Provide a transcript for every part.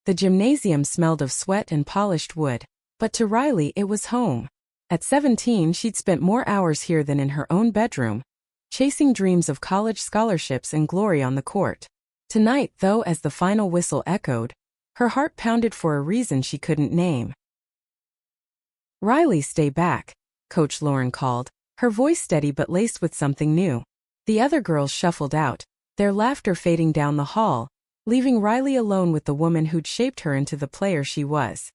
The gymnasium smelled of sweat and polished wood, but to Riley it was home. At 17 she'd spent more hours here than in her own bedroom, chasing dreams of college scholarships and glory on the court. Tonight, though, as the final whistle echoed, her heart pounded for a reason she couldn't name. "Riley, stay back," Coach Lauren called, her voice steady but laced with something new. The other girls shuffled out, their laughter fading down the hall, leaving Riley alone with the woman who'd shaped her into the player she was.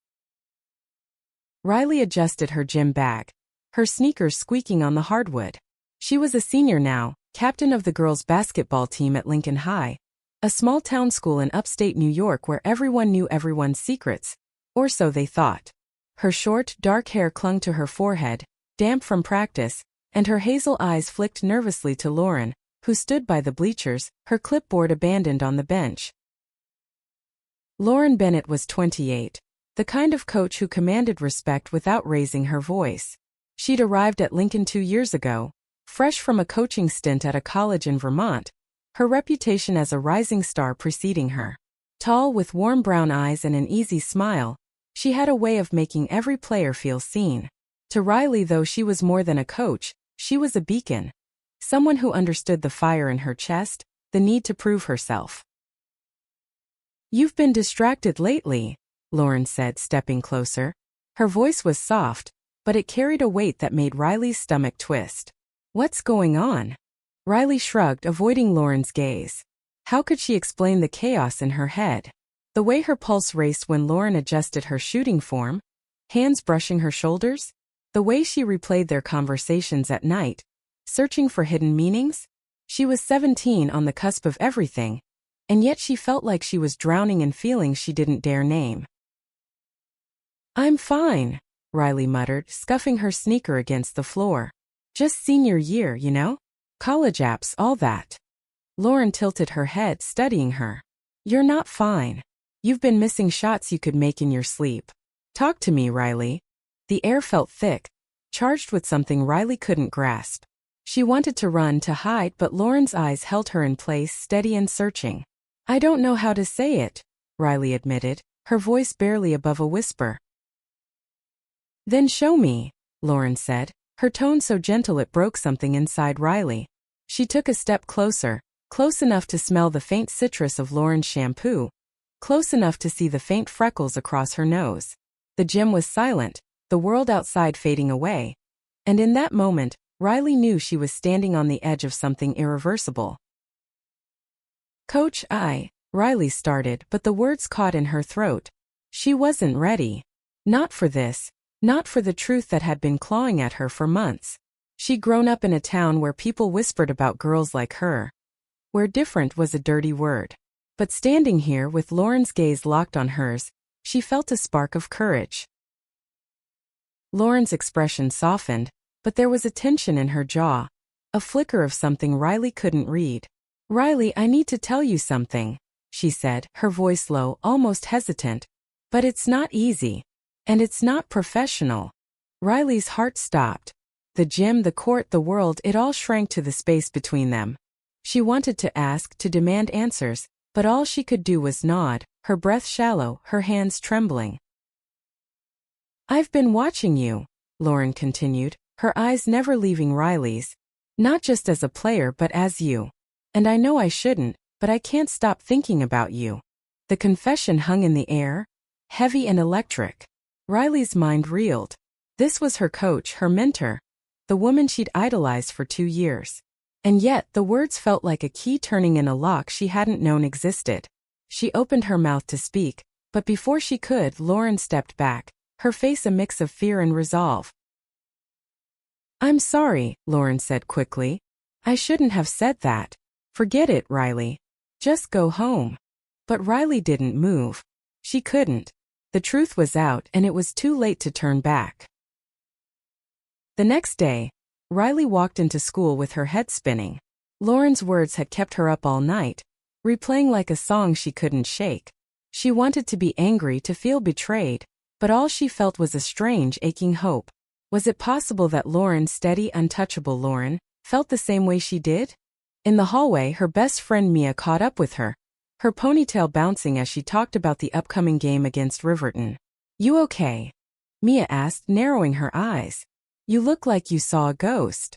Riley adjusted her gym bag, her sneakers squeaking on the hardwood. She was a senior now, captain of the girls' basketball team at Lincoln High, a small-town school in upstate New York where everyone knew everyone's secrets, or so they thought. Her short, dark hair clung to her forehead, damp from practice, and her hazel eyes flicked nervously to Lauren, who stood by the bleachers, her clipboard abandoned on the bench. Lauren Bennett was 28, the kind of coach who commanded respect without raising her voice. She'd arrived at Lincoln 2 years ago, fresh from a coaching stint at a college in Vermont, her reputation as a rising star preceding her. Tall with warm brown eyes and an easy smile, she had a way of making every player feel seen. To Riley, though she was more than a coach, she was a beacon. Someone who understood the fire in her chest, the need to prove herself. "You've been distracted lately," Lauren said, stepping closer. Her voice was soft, but it carried a weight that made Riley's stomach twist. "What's going on?" Riley shrugged, avoiding Lauren's gaze. How could she explain the chaos in her head? The way her pulse raced when Lauren adjusted her shooting form, hands brushing her shoulders? The way she replayed their conversations at night, searching for hidden meanings? She was 17, on the cusp of everything, and yet she felt like she was drowning in feelings she didn't dare name. "I'm fine," Riley muttered, scuffing her sneaker against the floor. "Just senior year, you know? College apps, all that." Lauren tilted her head, studying her. "You're not fine. You've been missing shots you could make in your sleep. Talk to me, Riley." The air felt thick, charged with something Riley couldn't grasp. She wanted to run, to hide, but Lauren's eyes held her in place, steady and searching. "I don't know how to say it," Riley admitted, her voice barely above a whisper. "Then show me," Lauren said, her tone so gentle it broke something inside Riley. She took a step closer, close enough to smell the faint citrus of Lauren's shampoo, close enough to see the faint freckles across her nose. The gym was silent, the world outside fading away, and in that moment, Riley knew she was standing on the edge of something irreversible. "Coach, Riley started, but the words caught in her throat. She wasn't ready. Not for this, not for the truth that had been clawing at her for months. She'd grown up in a town where people whispered about girls like her, where different was a dirty word. But standing here with Lauren's gaze locked on hers, she felt a spark of courage. Lauren's expression softened, but there was a tension in her jaw, a flicker of something Riley couldn't read. "Riley, I need to tell you something," she said, her voice low, almost hesitant. "But it's not easy. And it's not professional." Riley's heart stopped. The gym, the court, the world, it all shrank to the space between them. She wanted to ask, to demand answers, but all she could do was nod, her breath shallow, her hands trembling. "I've been watching you," Lauren continued, her eyes never leaving Riley's. "Not just as a player but as you. And I know I shouldn't, but I can't stop thinking about you." The confession hung in the air, heavy and electric. Riley's mind reeled. This was her coach, her mentor, the woman she'd idolized for 2 years. And yet, the words felt like a key turning in a lock she hadn't known existed. She opened her mouth to speak, but before she could, Lauren stepped back, her face a mix of fear and resolve. "I'm sorry," Lauren said quickly. "I shouldn't have said that. Forget it, Riley. Just go home." But Riley didn't move. She couldn't. The truth was out, and it was too late to turn back. The next day, Riley walked into school with her head spinning. Lauren's words had kept her up all night, replaying like a song she couldn't shake. She wanted to be angry, to feel betrayed, but all she felt was a strange, aching hope. Was it possible that Lauren, steady, untouchable Lauren, felt the same way she did? In the hallway, her best friend Mia caught up with her, her ponytail bouncing as she talked about the upcoming game against Riverton. "You okay?" Mia asked, narrowing her eyes. "You look like you saw a ghost."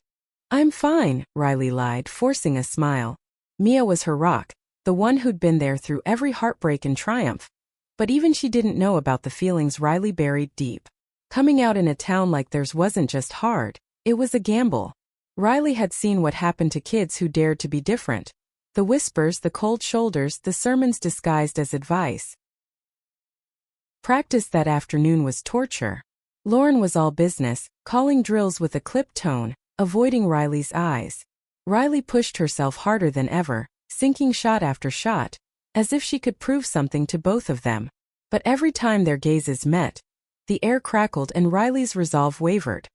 "I'm fine," Riley lied, forcing a smile. Mia was her rock, the one who'd been there through every heartbreak and triumph. But even she didn't know about the feelings Riley buried deep. Coming out in a town like theirs wasn't just hard, it was a gamble. Riley had seen what happened to kids who dared to be different. The whispers, the cold shoulders, the sermons disguised as advice. Practice that afternoon was torture. Lauren was all business, calling drills with a clipped tone, avoiding Riley's eyes. Riley pushed herself harder than ever, sinking shot after shot, as if she could prove something to both of them. But every time their gazes met, the air crackled and Riley's resolve wavered.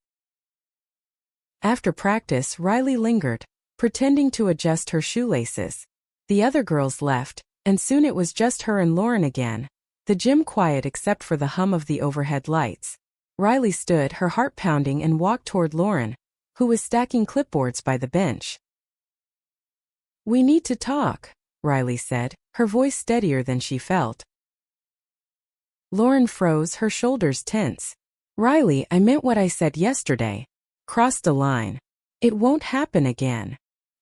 After practice, Riley lingered, pretending to adjust her shoelaces. The other girls left, and soon it was just her and Lauren again. The gym quiet except for the hum of the overhead lights. Riley stood, her heart pounding, and walked toward Lauren, who was stacking clipboards by the bench. "We need to talk," Riley said, her voice steadier than she felt. Lauren froze, her shoulders tense. "Riley, I meant what I said yesterday. Crossed a line. It won't happen again."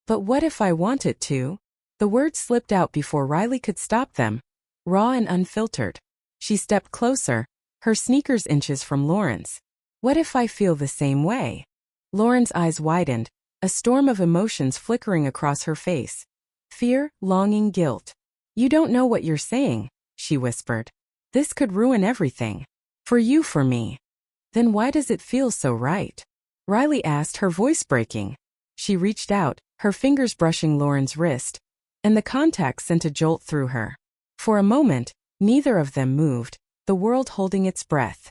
"But what if I want it to?" The words slipped out before Riley could stop them, raw and unfiltered. She stepped closer, her sneakers inches from Lauren's. "What if I feel the same way?" Lauren's eyes widened, a storm of emotions flickering across her face. Fear, longing, guilt. "You don't know what you're saying," she whispered. "This could ruin everything. For you, for me." "Then why does it feel so right?" Riley asked, her voice breaking. She reached out, her fingers brushing Lauren's wrist, and the contact sent a jolt through her. For a moment, neither of them moved, the world holding its breath.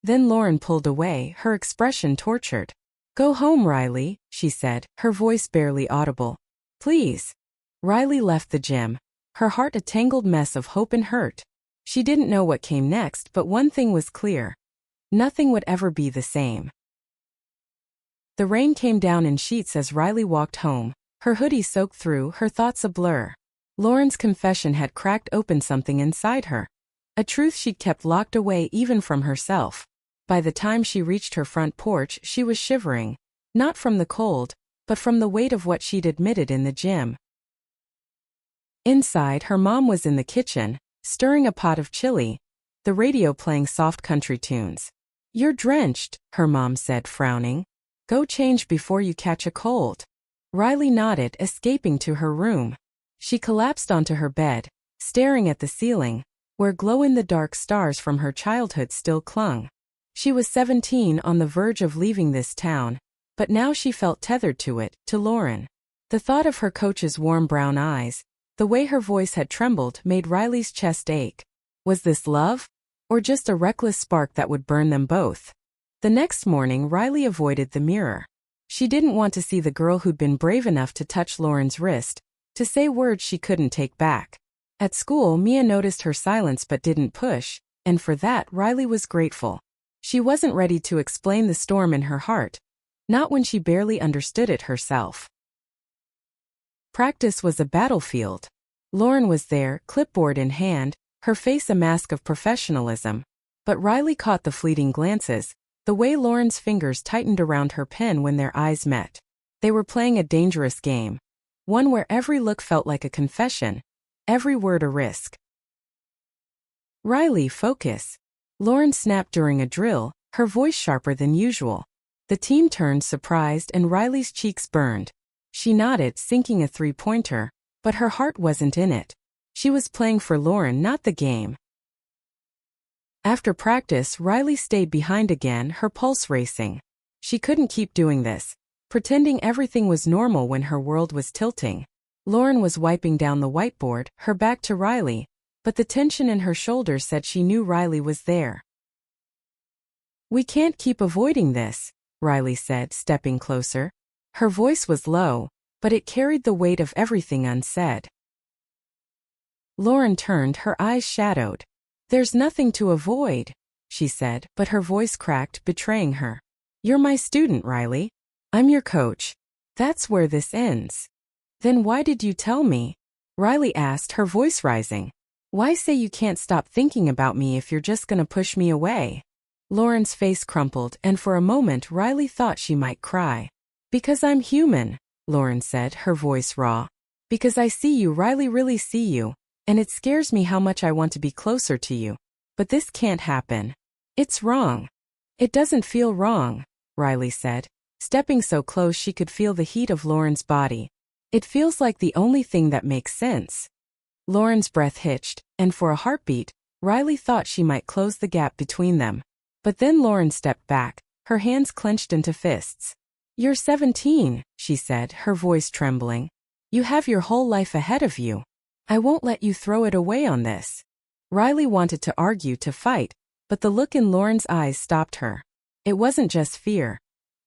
Then Lauren pulled away, her expression tortured. "Go home, Riley," she said, her voice barely audible. "Please." Riley left the gym, her heart a tangled mess of hope and hurt. She didn't know what came next, but one thing was clear. Nothing would ever be the same. The rain came down in sheets as Riley walked home, her hoodie soaked through, her thoughts a blur. Lauren's confession had cracked open something inside her, a truth she'd kept locked away even from herself. By the time she reached her front porch, she was shivering, not from the cold, but from the weight of what she'd admitted in the gym. Inside, her mom was in the kitchen, stirring a pot of chili, the radio playing soft country tunes. "You're drenched," her mom said, frowning. "Go change before you catch a cold." Riley nodded, escaping to her room. She collapsed onto her bed, staring at the ceiling, where glow-in-the-dark stars from her childhood still clung. She was 17, on the verge of leaving this town, but now she felt tethered to it, to Lauren. The thought of her coach's warm brown eyes, the way her voice had trembled, made Riley's chest ache. Was this love? Or just a reckless spark that would burn them both? The next morning, Riley avoided the mirror. She didn't want to see the girl who'd been brave enough to touch Lauren's wrist, to say words she couldn't take back. At school, Mia noticed her silence but didn't push, and for that, Riley was grateful. She wasn't ready to explain the storm in her heart, not when she barely understood it herself. Practice was a battlefield. Lauren was there, clipboard in hand, her face a mask of professionalism. But Riley caught the fleeting glances, the way Lauren's fingers tightened around her pen when their eyes met. They were playing a dangerous game, one where every look felt like a confession, every word a risk. "Riley, focus." Lauren snapped during a drill, her voice sharper than usual. The team turned, surprised, and Riley's cheeks burned. She nodded, sinking a three-pointer, but her heart wasn't in it. She was playing for Lauren, not the game. After practice, Riley stayed behind again, her pulse racing. She couldn't keep doing this, pretending everything was normal when her world was tilting. Lauren was wiping down the whiteboard, her back to Riley, but the tension in her shoulders said she knew Riley was there. "We can't keep avoiding this," Riley said, stepping closer. Her voice was low, but it carried the weight of everything unsaid. Lauren turned, her eyes shadowed. "There's nothing to avoid," she said, but her voice cracked, betraying her. "You're my student, Riley. I'm your coach. That's where this ends." "Then why did you tell me?" Riley asked, her voice rising. Why say you can't stop thinking about me if you're just gonna push me away? Lauren's face crumpled, and for a moment Riley thought she might cry. Because I'm human, Lauren said, her voice raw. Because I see you, Riley, really see you, and it scares me how much I want to be closer to you. But this can't happen. It's wrong. It doesn't feel wrong, Riley said, stepping so close she could feel the heat of Lauren's body. It feels like the only thing that makes sense. Lauren's breath hitched, and for a heartbeat, Riley thought she might close the gap between them. But then Lauren stepped back, her hands clenched into fists. You're 17, she said, her voice trembling. You have your whole life ahead of you. I won't let you throw it away on this. Riley wanted to argue, to fight, but the look in Lauren's eyes stopped her. It wasn't just fear.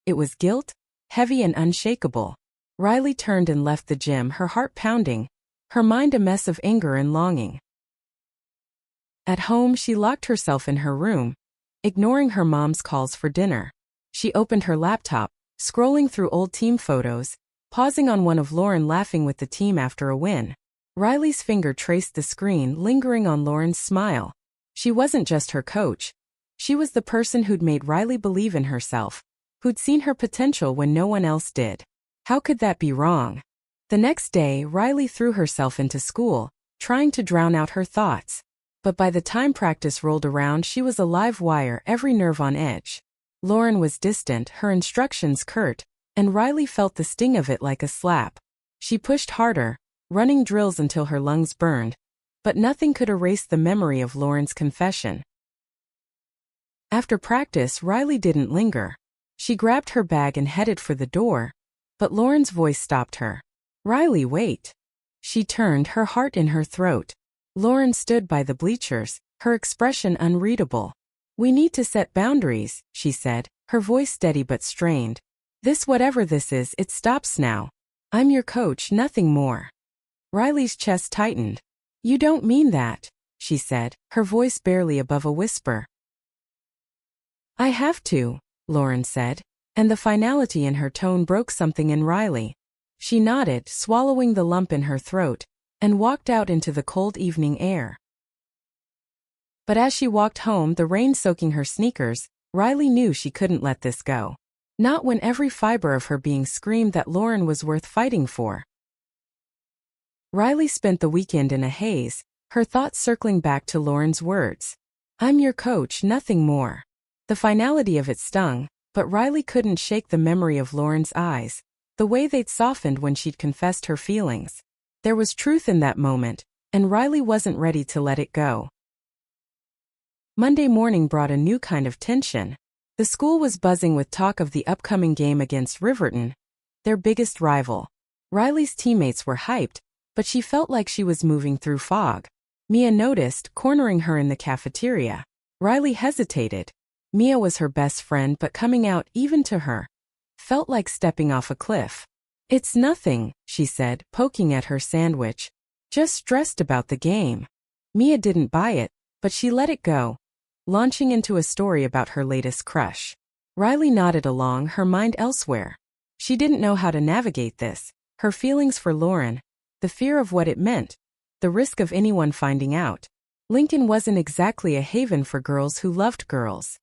It was guilt, heavy and unshakable. Riley turned and left the gym, her heart pounding, her mind a mess of anger and longing. At home, she locked herself in her room, ignoring her mom's calls for dinner. She opened her laptop, scrolling through old team photos, pausing on one of Lauren laughing with the team after a win. Riley's finger traced the screen, lingering on Lauren's smile. She wasn't just her coach. She was the person who'd made Riley believe in herself, who'd seen her potential when no one else did. How could that be wrong? The next day, Riley threw herself into school, trying to drown out her thoughts. But by the time practice rolled around, she was a live wire, every nerve on edge. Lauren was distant, her instructions curt, and Riley felt the sting of it like a slap. She pushed harder, running drills until her lungs burned, but nothing could erase the memory of Lauren's confession. After practice, Riley didn't linger. She grabbed her bag and headed for the door, but Lauren's voice stopped her. Riley, wait. She turned, her heart in her throat. Lauren stood by the bleachers, her expression unreadable. We need to set boundaries, she said, her voice steady but strained. This, whatever this is, it stops now. I'm your coach, nothing more. Riley's chest tightened. You don't mean that, she said, her voice barely above a whisper. I have to, Lauren said, and the finality in her tone broke something in Riley. She nodded, swallowing the lump in her throat, and walked out into the cold evening air. But as she walked home, the rain soaking her sneakers, Riley knew she couldn't let this go. Not when every fiber of her being screamed that Lauren was worth fighting for. Riley spent the weekend in a haze, her thoughts circling back to Lauren's words. I'm your coach, nothing more. The finality of it stung, but Riley couldn't shake the memory of Lauren's eyes, the way they'd softened when she'd confessed her feelings. There was truth in that moment, and Riley wasn't ready to let it go. Monday morning brought a new kind of tension. The school was buzzing with talk of the upcoming game against Riverton, their biggest rival. Riley's teammates were hyped, but she felt like she was moving through fog. Mia noticed, cornering her in the cafeteria. Riley hesitated. Mia was her best friend, but coming out, even to her, felt like stepping off a cliff. It's nothing, she said, poking at her sandwich. Just stressed about the game. Mia didn't buy it, but she let it go, launching into a story about her latest crush. Riley nodded along, her mind elsewhere. She didn't know how to navigate this, her feelings for Lauren, the fear of what it meant, the risk of anyone finding out. Lincoln wasn't exactly a haven for girls who loved girls.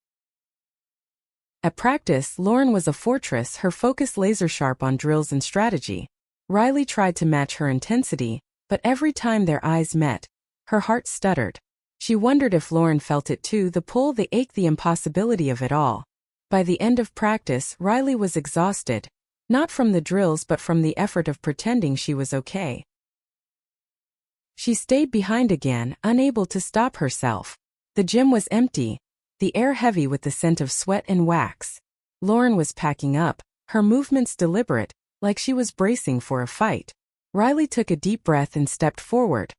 At practice, Lauren was a fortress, her focus laser-sharp on drills and strategy. Riley tried to match her intensity, but every time their eyes met, her heart stuttered. She wondered if Lauren felt it too, the pull, the ache, the impossibility of it all. By the end of practice, Riley was exhausted, not from the drills but from the effort of pretending she was okay. She stayed behind again, unable to stop herself. The gym was empty, the air heavy with the scent of sweat and wax. Lauren was packing up, her movements deliberate, like she was bracing for a fight. Riley took a deep breath and stepped forward.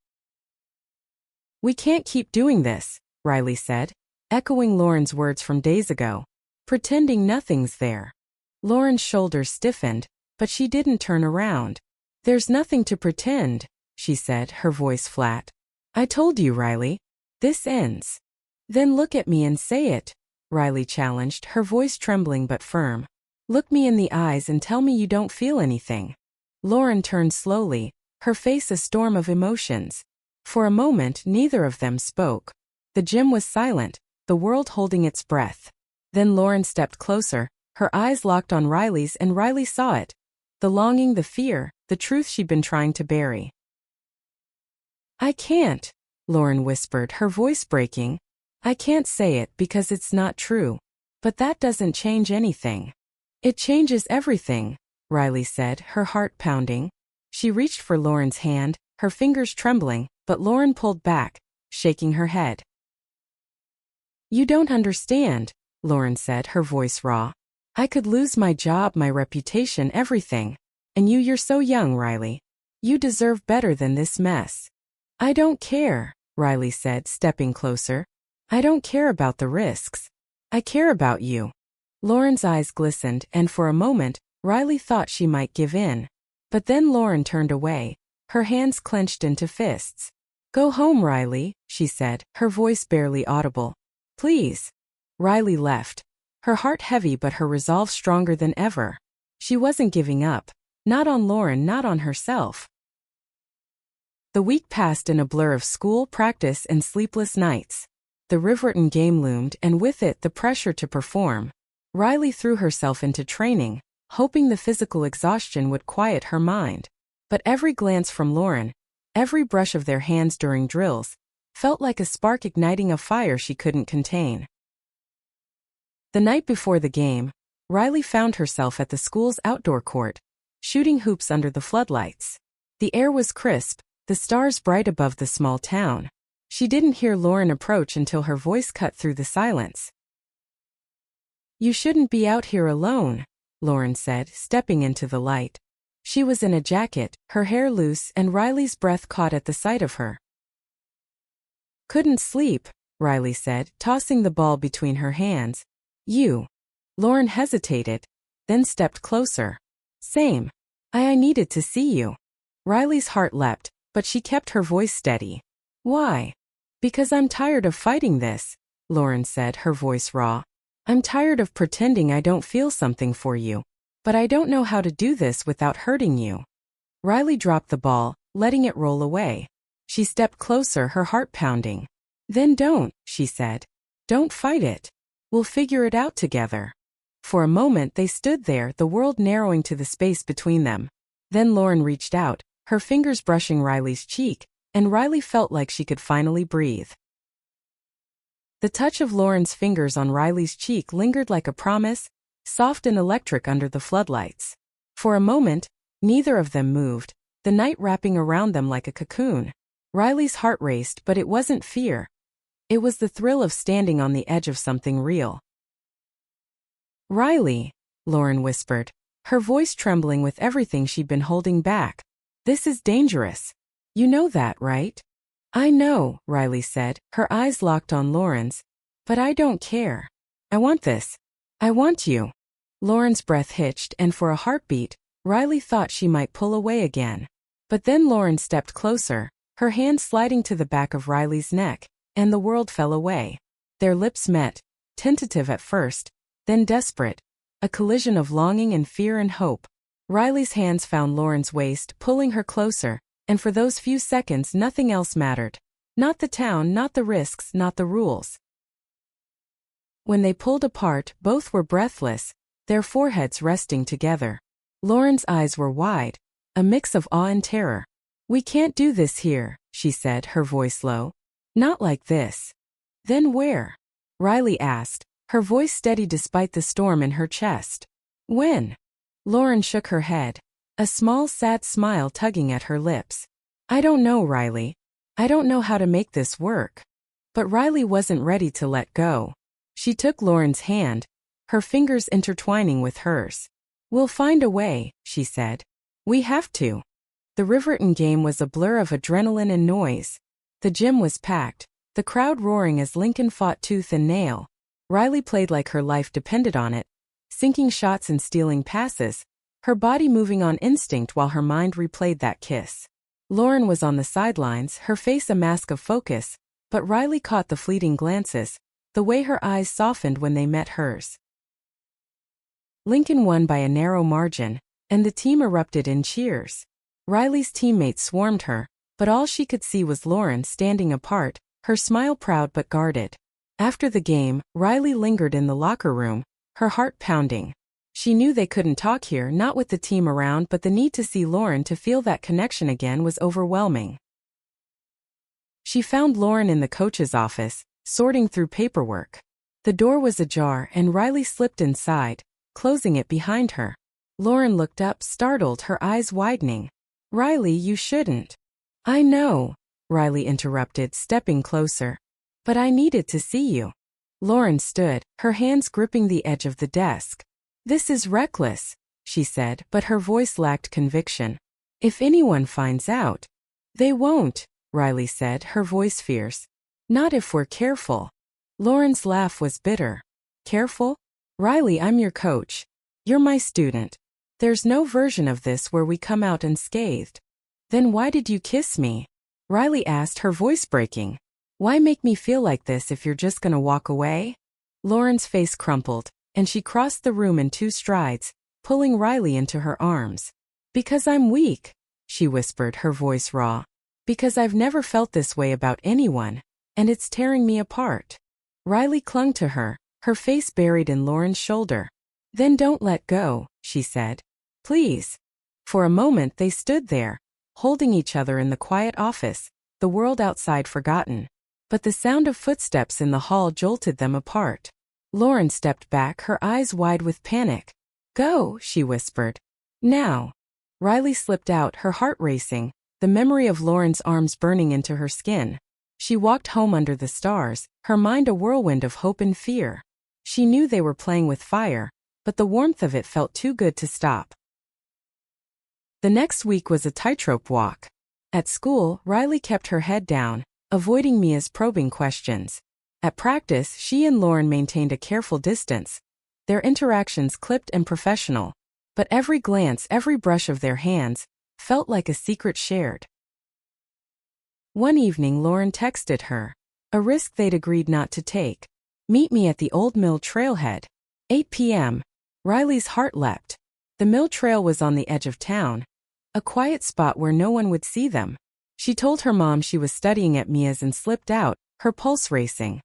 We can't keep doing this, Riley said, echoing Lauren's words from days ago. Pretending nothing's there. Lauren's shoulders stiffened, but she didn't turn around. There's nothing to pretend, she said, her voice flat. I told you, Riley. This ends. Then look at me and say it, Riley challenged, her voice trembling but firm. Look me in the eyes and tell me you don't feel anything. Lauren turned slowly, her face a storm of emotions. For a moment, neither of them spoke. The gym was silent, the world holding its breath. Then Lauren stepped closer, her eyes locked on Riley's, and Riley saw it. The longing, the fear, the truth she'd been trying to bury. "I can't," Lauren whispered, her voice breaking. "I can't say it because it's not true. But that doesn't change anything." "It changes everything," Riley said, her heart pounding. She reached for Lauren's hand, her fingers trembling, but Lauren pulled back, shaking her head. "You don't understand," Lauren said, her voice raw. "I could lose my job, my reputation, everything. And you're so young, Riley. You deserve better than this mess." "I don't care," Riley said, stepping closer. "I don't care about the risks. I care about you." Lauren's eyes glistened, and for a moment, Riley thought she might give in. But then Lauren turned away, her hands clenched into fists. "Go home, Riley," she said, her voice barely audible. "Please." Riley left, her heart heavy but her resolve stronger than ever. She wasn't giving up. Not on Lauren, not on herself. The week passed in a blur of school, practice, and sleepless nights. The Riverton game loomed, and with it the pressure to perform. Riley threw herself into training, hoping the physical exhaustion would quiet her mind. But every glance from Lauren, every brush of their hands during drills, felt like a spark igniting a fire she couldn't contain. The night before the game, Riley found herself at the school's outdoor court, shooting hoops under the floodlights. The air was crisp, the stars bright above the small town. She didn't hear Lauren approach until her voice cut through the silence. "You shouldn't be out here alone," Lauren said, stepping into the light. She was in a jacket, her hair loose, and Riley's breath caught at the sight of her. "Couldn't sleep," Riley said, tossing the ball between her hands. "You." Lauren hesitated, then stepped closer. "Same. I needed to see you." Riley's heart leapt, but she kept her voice steady. "Why?" "Because I'm tired of fighting this," Lauren said, her voice raw. "I'm tired of pretending I don't feel something for you. But I don't know how to do this without hurting you." Riley dropped the ball, letting it roll away. She stepped closer, her heart pounding. "Then don't," she said. "Don't fight it. We'll figure it out together." For a moment they stood there, the world narrowing to the space between them. Then Lauren reached out, her fingers brushing Riley's cheek, and Riley felt like she could finally breathe. The touch of Lauren's fingers on Riley's cheek lingered like a promise, soft and electric under the floodlights. For a moment, neither of them moved, the night wrapping around them like a cocoon. Riley's heart raced, but it wasn't fear. It was the thrill of standing on the edge of something real. "Riley," Lauren whispered, her voice trembling with everything she'd been holding back. "This is dangerous. You know that, right?" "I know," Riley said, her eyes locked on Lauren's. "But I don't care. I want this. I want you." Lauren's breath hitched, and for a heartbeat, Riley thought she might pull away again. But then Lauren stepped closer, her hand sliding to the back of Riley's neck, and the world fell away. Their lips met, tentative at first, then desperate, a collision of longing and fear and hope. Riley's hands found Lauren's waist, pulling her closer, and for those few seconds nothing else mattered. Not the town, not the risks, not the rules. When they pulled apart, both were breathless, their foreheads resting together. Lauren's eyes were wide, a mix of awe and terror. "We can't do this here," she said, her voice low. "Not like this." "Then where?" Riley asked, her voice steady despite the storm in her chest. "When?" Lauren shook her head, a small sad smile tugging at her lips. "I don't know, Riley. I don't know how to make this work." But Riley wasn't ready to let go. She took Lauren's hand, her fingers intertwining with hers. "We'll find a way," she said. "We have to." The Riverton game was a blur of adrenaline and noise. The gym was packed, the crowd roaring as Lincoln fought tooth and nail. Riley played like her life depended on it, sinking shots and stealing passes, her body moving on instinct while her mind replayed that kiss. Lauren was on the sidelines, her face a mask of focus, but Riley caught the fleeting glances, the way her eyes softened when they met hers. Lincoln won by a narrow margin, and the team erupted in cheers. Riley's teammates swarmed her, but all she could see was Lauren standing apart, her smile proud but guarded. After the game, Riley lingered in the locker room, her heart pounding. She knew they couldn't talk here, not with the team around, but the need to see Lauren, to feel that connection again, was overwhelming. She found Lauren in the coach's office, sorting through paperwork. The door was ajar and Riley slipped inside, closing it behind her. Lauren looked up, startled, her eyes widening. "Riley, you shouldn't." "I know," Riley interrupted, stepping closer. "But I needed to see you." Lauren stood, her hands gripping the edge of the desk. "This is reckless," she said, but her voice lacked conviction. "If anyone finds out." "They won't," Riley said, her voice fierce. "Not if we're careful." Lauren's laugh was bitter. "Careful? Riley, I'm your coach. You're my student. There's no version of this where we come out unscathed." "Then why did you kiss me?" Riley asked, her voice breaking. "Why make me feel like this if you're just gonna walk away?" Lauren's face crumpled, and she crossed the room in 2 strides, pulling Riley into her arms. "Because I'm weak," she whispered, her voice raw. "Because I've never felt this way about anyone, and it's tearing me apart." Riley clung to her, her face buried in Lauren's shoulder. "Then don't let go," she said. "Please." For a moment they stood there, holding each other in the quiet office, the world outside forgotten. But the sound of footsteps in the hall jolted them apart. Lauren stepped back, her eyes wide with panic. "Go," she whispered. "Now." Riley slipped out, her heart racing, the memory of Lauren's arms burning into her skin. She walked home under the stars, her mind a whirlwind of hope and fear. She knew they were playing with fire, but the warmth of it felt too good to stop. The next week was a tightrope walk. At school, Riley kept her head down, avoiding Mia's probing questions. At practice, she and Lauren maintained a careful distance, their interactions clipped and professional, but every glance, every brush of their hands, felt like a secret shared. One evening Lauren texted her, a risk they'd agreed not to take. "Meet me at the old mill trailhead. 8 p.m. Riley's heart leapt. The mill trail was on the edge of town, a quiet spot where no one would see them. She told her mom she was studying at Mia's and slipped out, her pulse racing.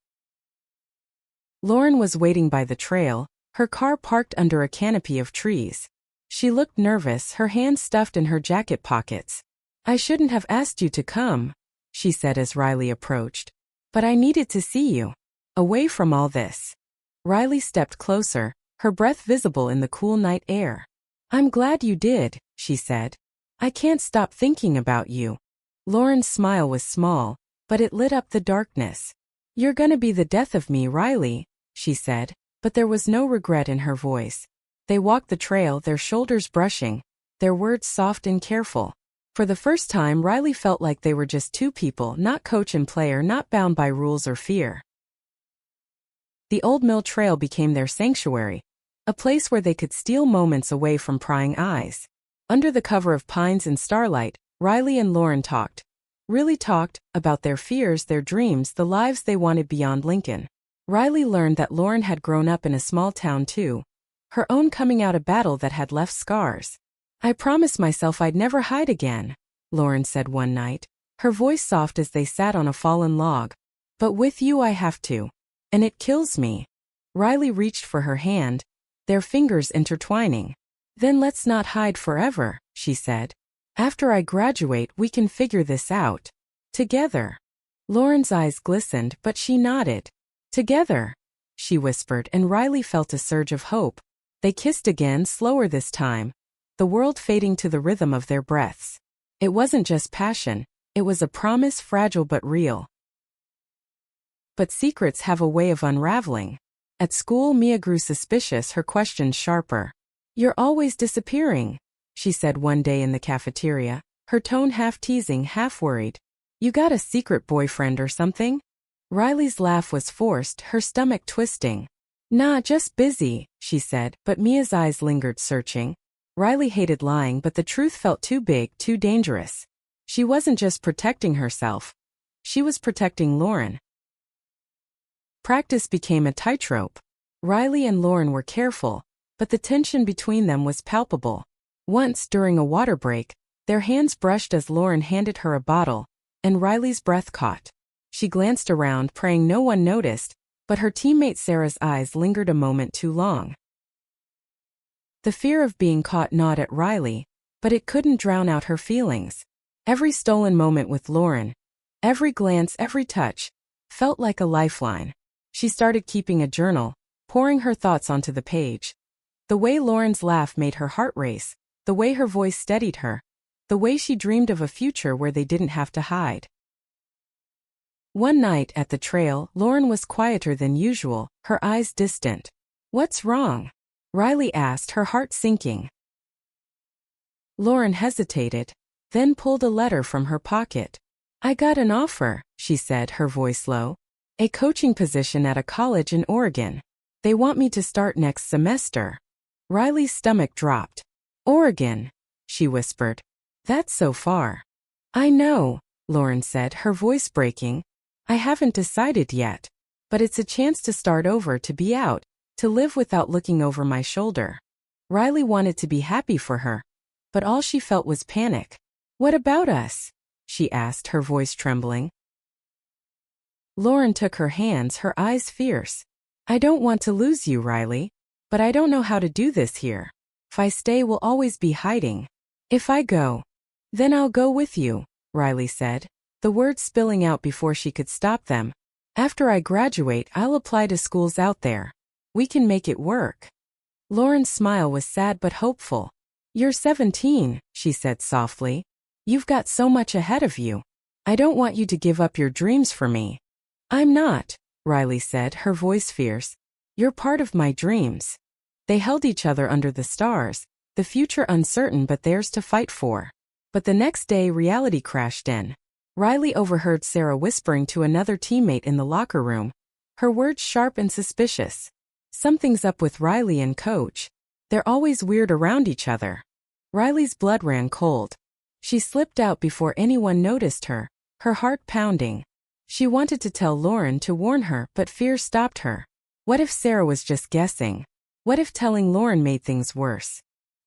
Lauren was waiting by the trail, her car parked under a canopy of trees. She looked nervous, her hands stuffed in her jacket pockets. "I shouldn't have asked you to come," she said as Riley approached. "But I needed to see you. Away from all this." Riley stepped closer, her breath visible in the cool night air. "I'm glad you did," she said. "I can't stop thinking about you." Lauren's smile was small, but it lit up the darkness. "You're gonna be the death of me, Riley," she said, but there was no regret in her voice. They walked the trail, their shoulders brushing, their words soft and careful. For the first time, Riley felt like they were just two people, not coach and player, not bound by rules or fear. The old mill trail became their sanctuary, a place where they could steal moments away from prying eyes. Under the cover of pines and starlight, Riley and Lauren talked. Really talked about their fears, their dreams, the lives they wanted beyond Lincoln. Riley learned that Lauren had grown up in a small town too, her own coming out a battle that had left scars. "I promised myself I'd never hide again," Lauren said one night, her voice soft as they sat on a fallen log. "But with you I have to. And it kills me." Riley reached for her hand, their fingers intertwining. "Then let's not hide forever," she said. "After I graduate we can figure this out. Together." Lauren's eyes glistened, but she nodded. "Together," she whispered, and Riley felt a surge of hope. They kissed again, slower this time, the world fading to the rhythm of their breaths. It wasn't just passion, it was a promise, fragile but real. But secrets have a way of unraveling. At school, Mia grew suspicious, her questions sharper. "You're always disappearing," she said one day in the cafeteria, her tone half teasing, half worried. "You got a secret boyfriend or something?" Riley's laugh was forced, her stomach twisting. "Nah, just busy," she said, but Mia's eyes lingered, searching. Riley hated lying, but the truth felt too big, too dangerous. She wasn't just protecting herself. She was protecting Lauren. Practice became a tightrope. Riley and Lauren were careful, but the tension between them was palpable. Once, during a water break, Their hands brushed as Lauren handed her a bottle, and Riley's breath caught. She glanced around, praying no one noticed, but her teammate Sarah's eyes lingered a moment too long. The fear of being caught gnawed at Riley, but it couldn't drown out her feelings. Every stolen moment with Lauren, every glance, every touch, felt like a lifeline. She started keeping a journal, pouring her thoughts onto the page. The way Lauren's laugh made her heart race, the way her voice steadied her, the way she dreamed of a future where they didn't have to hide. One night at the trail, Lauren was quieter than usual, her eyes distant. "What's wrong?" Riley asked, her heart sinking. Lauren hesitated, then pulled a letter from her pocket. "I got an offer," she said, her voice low. "A coaching position at a college in Oregon. They want me to start next semester." Riley's stomach dropped. "Oregon," she whispered. "That's so far." "I know," Lauren said, her voice breaking. "I haven't decided yet. But it's a chance to start over, to be out, to live without looking over my shoulder." Riley wanted to be happy for her, but all she felt was panic. "What about us?" she asked, her voice trembling. Lauren took her hands, her eyes fierce. "I don't want to lose you, Riley. But I don't know how to do this here. If I stay, we'll always be hiding. If I go, then I'll go with you," Riley said, the words spilling out before she could stop them. "After I graduate, I'll apply to schools out there. We can make it work." Lauren's smile was sad but hopeful. "You're 17, she said softly. "You've got so much ahead of you. I don't want you to give up your dreams for me." "I'm not," Riley said, her voice fierce. "You're part of my dreams." They held each other under the stars, the future uncertain but theirs to fight for. But the next day reality crashed in. Riley overheard Sarah whispering to another teammate in the locker room, her words sharp and suspicious. "Something's up with Riley and Coach. They're always weird around each other." Riley's blood ran cold. She slipped out before anyone noticed her, her heart pounding. She wanted to tell Lauren, to warn her, but fear stopped her. What if Sarah was just guessing? What if telling Lauren made things worse?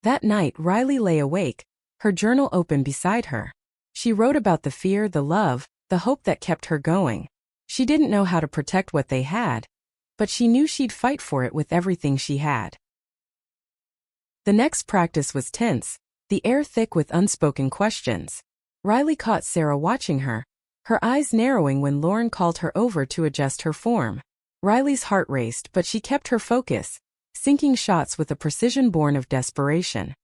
That night, Riley lay awake, her journal open beside her. She wrote about the fear, the love, the hope that kept her going. She didn't know how to protect what they had, but she knew she'd fight for it with everything she had. The next practice was tense, the air thick with unspoken questions. Riley caught Sarah watching her, her eyes narrowing when Lauren called her over to adjust her form. Riley's heart raced, but she kept her focus, sinking shots with a precision born of desperation.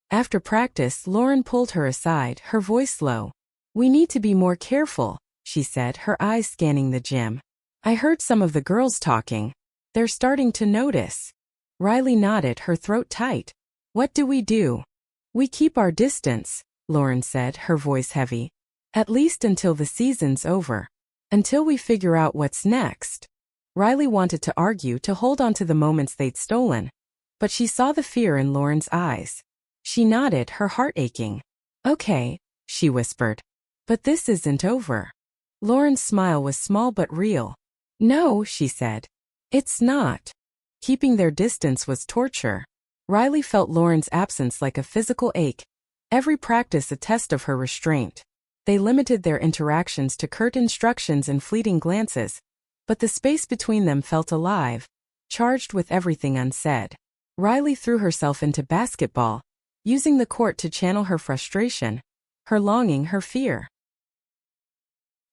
After practice, Lauren pulled her aside, her voice low. "We need to be more careful," she said, her eyes scanning the gym. "I heard some of the girls talking. They're starting to notice." Riley nodded, her throat tight. "What do we do?" "We keep our distance," Lauren said, her voice heavy. "At least until the season's over. Until we figure out what's next." Riley wanted to argue, to hold on to the moments they'd stolen. But she saw the fear in Lauren's eyes. She nodded, her heart aching. "Okay," she whispered. "But this isn't over." Lauren's smile was small but real. "No," she said. "It's not." Keeping their distance was torture. Riley felt Lauren's absence like a physical ache, every practice a test of her restraint. They limited their interactions to curt instructions and fleeting glances, but the space between them felt alive, charged with everything unsaid. Riley threw herself into basketball, using the court to channel her frustration, her longing, her fear.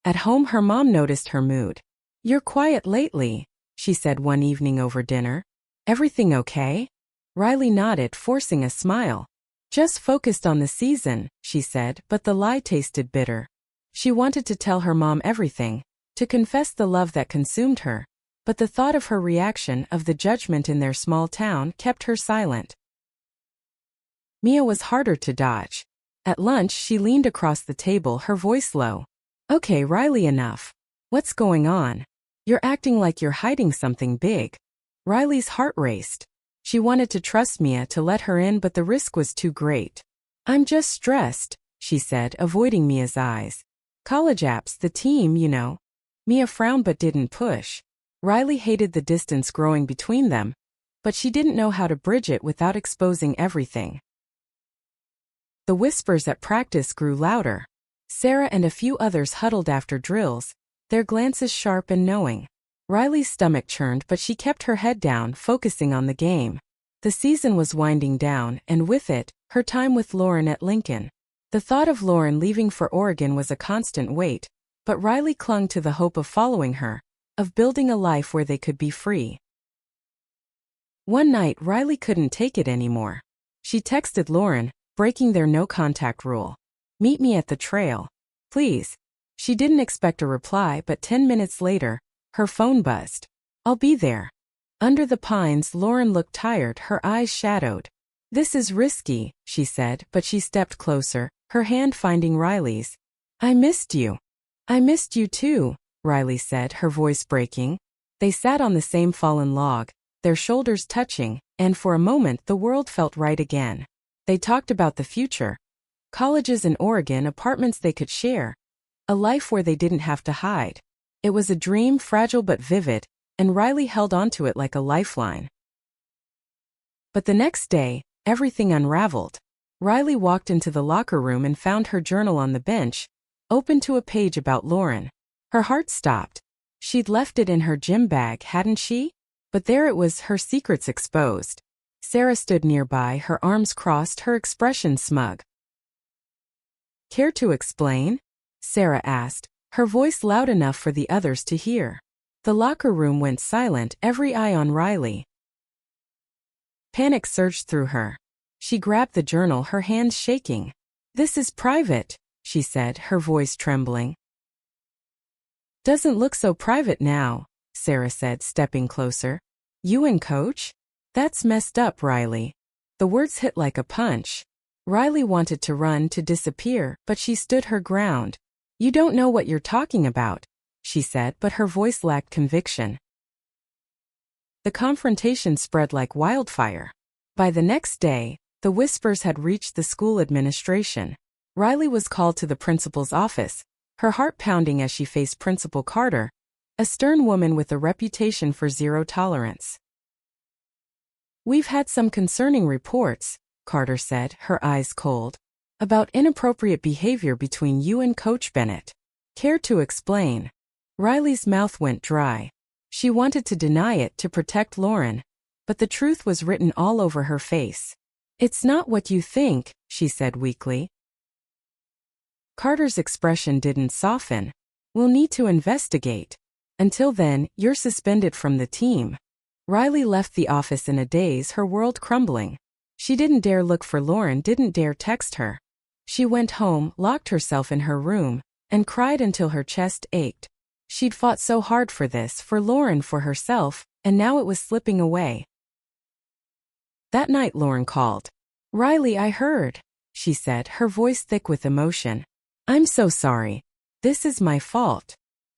At home, her mom noticed her mood. "You're quiet lately," she said one evening over dinner. "Everything okay?" Riley nodded, forcing a smile. "Just focused on the season," she said, but the lie tasted bitter. She wanted to tell her mom everything, to confess the love that consumed her, but the thought of her reaction, of the judgment in their small town, kept her silent. Mia was harder to dodge. At lunch, she leaned across the table, her voice low. "Okay, Riley, enough. What's going on? You're acting like you're hiding something big." Riley's heart raced. She wanted to trust Mia, to let her in, but the risk was too great. "I'm just stressed," she said, avoiding Mia's eyes. "College apps, the team, you know." Mia frowned but didn't push. Riley hated the distance growing between them, but she didn't know how to bridge it without exposing everything. The whispers at practice grew louder. Sarah and a few others huddled after drills, their glances sharp and knowing. Riley's stomach churned, but she kept her head down, focusing on the game. The season was winding down, and with it, her time with Lauren at Lincoln. The thought of Lauren leaving for Oregon was a constant weight, but Riley clung to the hope of following her, of building a life where they could be free. One night, Riley couldn't take it anymore. She texted Lauren, breaking their no-contact rule. "Meet me at the trail. Please." She didn't expect a reply, but 10 minutes later, her phone buzzed. "I'll be there." Under the pines, Lauren looked tired, her eyes shadowed. "This is risky," she said, but she stepped closer, her hand finding Riley's. "I missed you." "I missed you too," Riley said, her voice breaking. They sat on the same fallen log, their shoulders touching, and for a moment the world felt right again. They talked about the future. Colleges in Oregon, apartments they could share. A life where they didn't have to hide. It was a dream, fragile but vivid, and Riley held onto it like a lifeline. But the next day, everything unraveled. Riley walked into the locker room and found her journal on the bench, open to a page about Lauren. Her heart stopped. She'd left it in her gym bag, hadn't she? But there it was, her secrets exposed. Sarah stood nearby, her arms crossed, her expression smug. "Care to explain?" Sarah asked, her voice loud enough for the others to hear. The locker room went silent, every eye on Riley. Panic surged through her. She grabbed the journal, her hands shaking. "This is private," she said, her voice trembling. "Doesn't look so private now," Sarah said, stepping closer. "You and Coach? That's messed up, Riley." The words hit like a punch. Riley wanted to run, to disappear, but she stood her ground. "You don't know what you're talking about," she said, but her voice lacked conviction. The confrontation spread like wildfire. By the next day, the whispers had reached the school administration. Riley was called to the principal's office, her heart pounding as she faced Principal Carter, a stern woman with a reputation for zero tolerance. "We've had some concerning reports," Carter said, her eyes cold, "about inappropriate behavior between you and Coach Bennett. Care to explain?" Riley's mouth went dry. She wanted to deny it, to protect Lauren, but the truth was written all over her face. "It's not what you think," she said weakly. Carter's expression didn't soften. "We'll need to investigate. Until then, you're suspended from the team." Riley left the office in a daze, her world crumbling. She didn't dare look for Lauren, didn't dare text her. She went home, locked herself in her room, and cried until her chest ached. She'd fought so hard for this, for Lauren, for herself, and now it was slipping away. That night Lauren called. "Riley, I heard," she said, her voice thick with emotion. "I'm so sorry. This is my fault."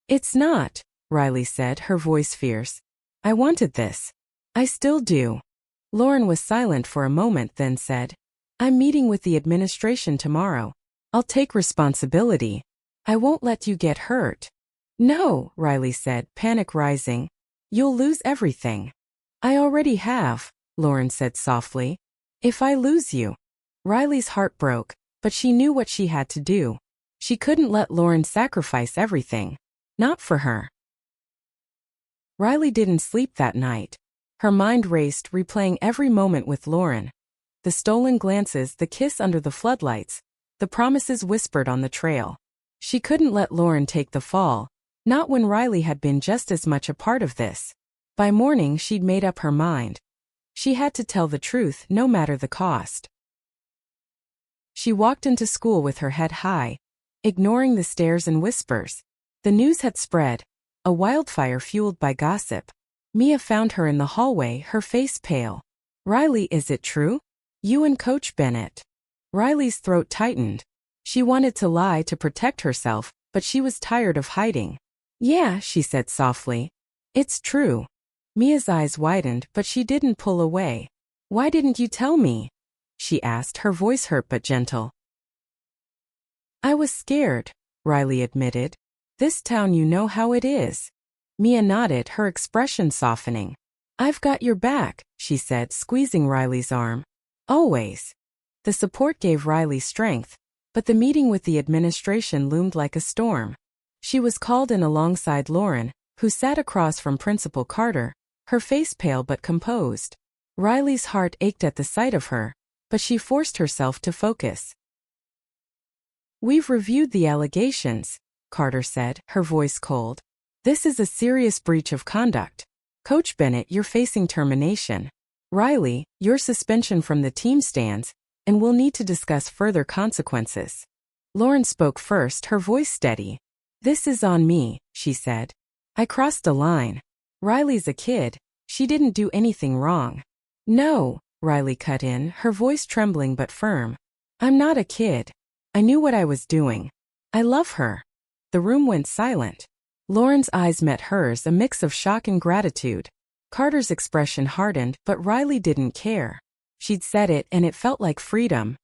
"It's not," Riley said, her voice fierce. "I wanted this. I still do." Lauren was silent for a moment, then said, "I'm meeting with the administration tomorrow. I'll take responsibility. I won't let you get hurt." "No," Riley said, panic rising. "You'll lose everything." "I already have," Lauren said softly. "If I lose you." Riley's heart broke, but she knew what she had to do. She couldn't let Lauren sacrifice everything. Not for her. Riley didn't sleep that night. Her mind raced, replaying every moment with Lauren. The stolen glances, the kiss under the floodlights, the promises whispered on the trail. She couldn't let Lauren take the fall, not when Riley had been just as much a part of this. By morning she'd made up her mind. She had to tell the truth, no matter the cost. She walked into school with her head high, ignoring the stares and whispers. The news had spread, a wildfire fueled by gossip. Mia found her in the hallway, her face pale. "Riley, is it true? You and Coach Bennett?" Riley's throat tightened. She wanted to lie to protect herself, but she was tired of hiding. "Yeah," she said softly. "It's true." Mia's eyes widened, but she didn't pull away. "Why didn't you tell me?" she asked, her voice hurt but gentle. "I was scared," Riley admitted. "This town, you know how it is." Mia nodded, her expression softening. "I've got your back," she said, squeezing Riley's arm. "Always." The support gave Riley strength, but the meeting with the administration loomed like a storm. She was called in alongside Lauren, who sat across from Principal Carter, her face pale but composed. Riley's heart ached at the sight of her, but she forced herself to focus. "We've reviewed the allegations," Carter said, her voice cold. "This is a serious breach of conduct. Coach Bennett, you're facing termination. Riley, your suspension from the team stands, and we'll need to discuss further consequences." Lauren spoke first, her voice steady. "This is on me," she said. "I crossed a line. Riley's a kid. She didn't do anything wrong." "No," Riley cut in, her voice trembling but firm. "I'm not a kid. I knew what I was doing. I love her." The room went silent. Lauren's eyes met hers, a mix of shock and gratitude. Carter's expression hardened, but Riley didn't care. She'd said it, and it felt like freedom.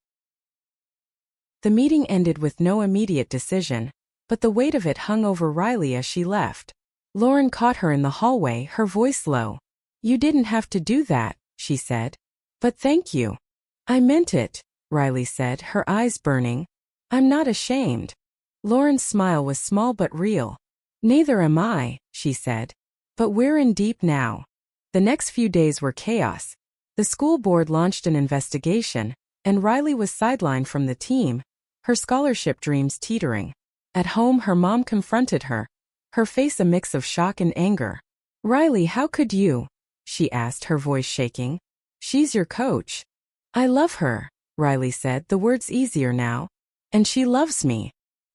The meeting ended with no immediate decision, but the weight of it hung over Riley as she left. Lauren caught her in the hallway, her voice low. "You didn't have to do that," she said. "But thank you." "I meant it," Riley said, her eyes burning. "I'm not ashamed." Lauren's smile was small but real. "Neither am I," she said. "But we're in deep now." The next few days were chaos. The school board launched an investigation, and Riley was sidelined from the team, her scholarship dreams teetering. At home, her mom confronted her, her face a mix of shock and anger. "Riley, how could you?" she asked, her voice shaking. "She's your coach." "I love her," Riley said, the words easier now. "And she loves me."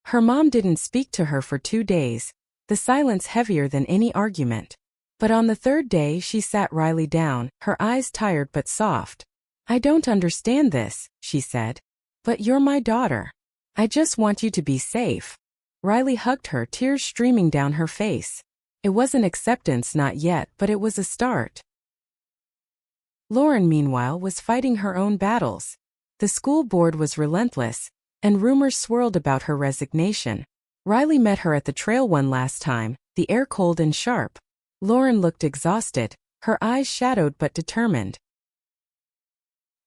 Her mom didn't speak to her for 2 days, the silence heavier than any argument. But on the third day she sat Riley down, her eyes tired but soft. "I don't understand this," she said. "But you're my daughter. I just want you to be safe." Riley hugged her, tears streaming down her face. It wasn't acceptance, not yet, but it was a start. Lauren, meanwhile, was fighting her own battles. The school board was relentless, and rumors swirled about her resignation. Riley met her at the trail one last time, the air cold and sharp. Lauren looked exhausted, her eyes shadowed but determined.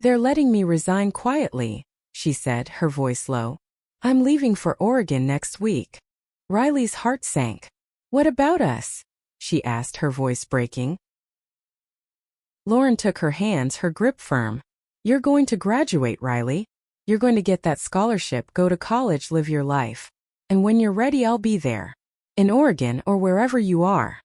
"They're letting me resign quietly," she said, her voice low. "I'm leaving for Oregon next week." Riley's heart sank. "What about us?" she asked, her voice breaking. Lauren took her hands, her grip firm. "You're going to graduate, Riley. You're going to get that scholarship, go to college, live your life. And when you're ready, I'll be there. In Oregon or wherever you are."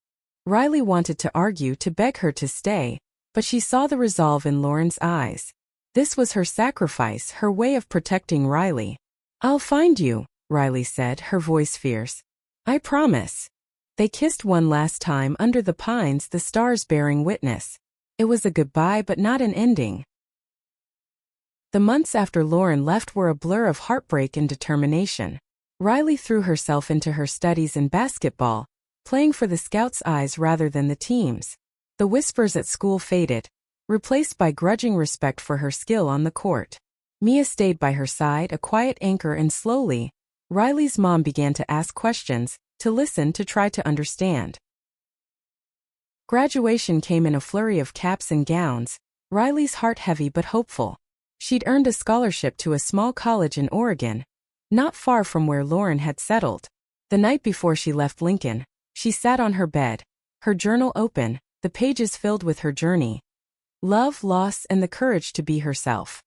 Riley wanted to argue, to beg her to stay, but she saw the resolve in Lauren's eyes. This was her sacrifice, her way of protecting Riley. "I'll find you," Riley said, her voice fierce. "I promise." They kissed one last time under the pines, the stars bearing witness. It was a goodbye but not an ending. The months after Lauren left were a blur of heartbreak and determination. Riley threw herself into her studies and basketball, playing for the Scouts' eyes rather than the team's. The whispers at school faded, replaced by grudging respect for her skill on the court. Mia stayed by her side, a quiet anchor, and slowly, Riley's mom began to ask questions, to listen, to try to understand. Graduation came in a flurry of caps and gowns, Riley's heart heavy but hopeful. She'd earned a scholarship to a small college in Oregon, not far from where Lauren had settled. The night before she left Lincoln, she sat on her bed, her journal open, the pages filled with her journey. Love, loss, and the courage to be herself.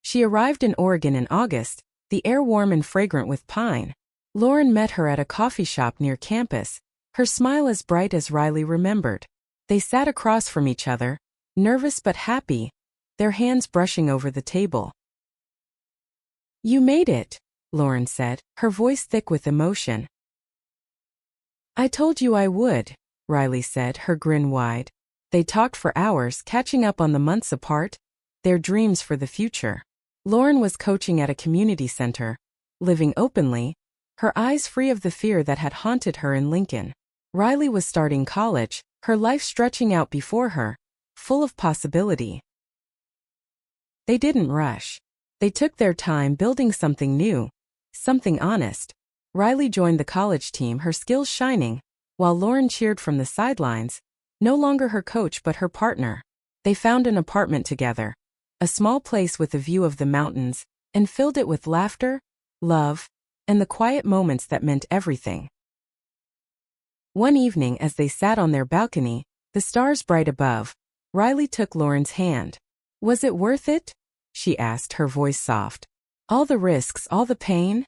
She arrived in Oregon in August, the air warm and fragrant with pine. Lauren met her at a coffee shop near campus, her smile as bright as Riley remembered. They sat across from each other, nervous but happy, their hands brushing over the table. "You made it," Lauren said, her voice thick with emotion. "I told you I would," Riley said, her grin wide. They talked for hours, catching up on the months apart, their dreams for the future. Lauren was coaching at a community center, living openly, her eyes free of the fear that had haunted her in Lincoln. Riley was starting college, her life stretching out before her, full of possibility. They didn't rush. They took their time, building something new, something honest. Riley joined the college team, her skills shining, while Lauren cheered from the sidelines, no longer her coach but her partner. They found an apartment together, a small place with a view of the mountains, and filled it with laughter, love, and the quiet moments that meant everything. One evening as they sat on their balcony, the stars bright above, Riley took Lauren's hand. "Was it worth it?" she asked, her voice soft. "All the risks, all the pain?"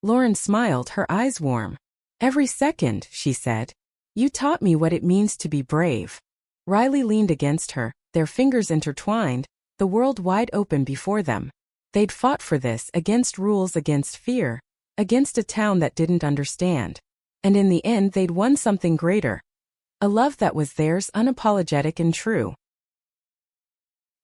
Lauren smiled, her eyes warm. "Every second," she said. "You taught me what it means to be brave." Riley leaned against her, their fingers intertwined, the world wide open before them. They'd fought for this, against rules, against fear, against a town that didn't understand. And in the end they'd won something greater. A love that was theirs, unapologetic and true.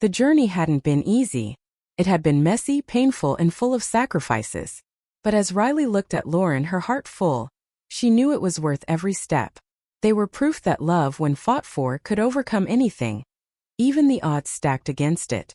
The journey hadn't been easy. It had been messy, painful, and full of sacrifices. But as Riley looked at Lauren, her heart full, she knew it was worth every step. They were proof that love, when fought for, could overcome anything, even the odds stacked against it.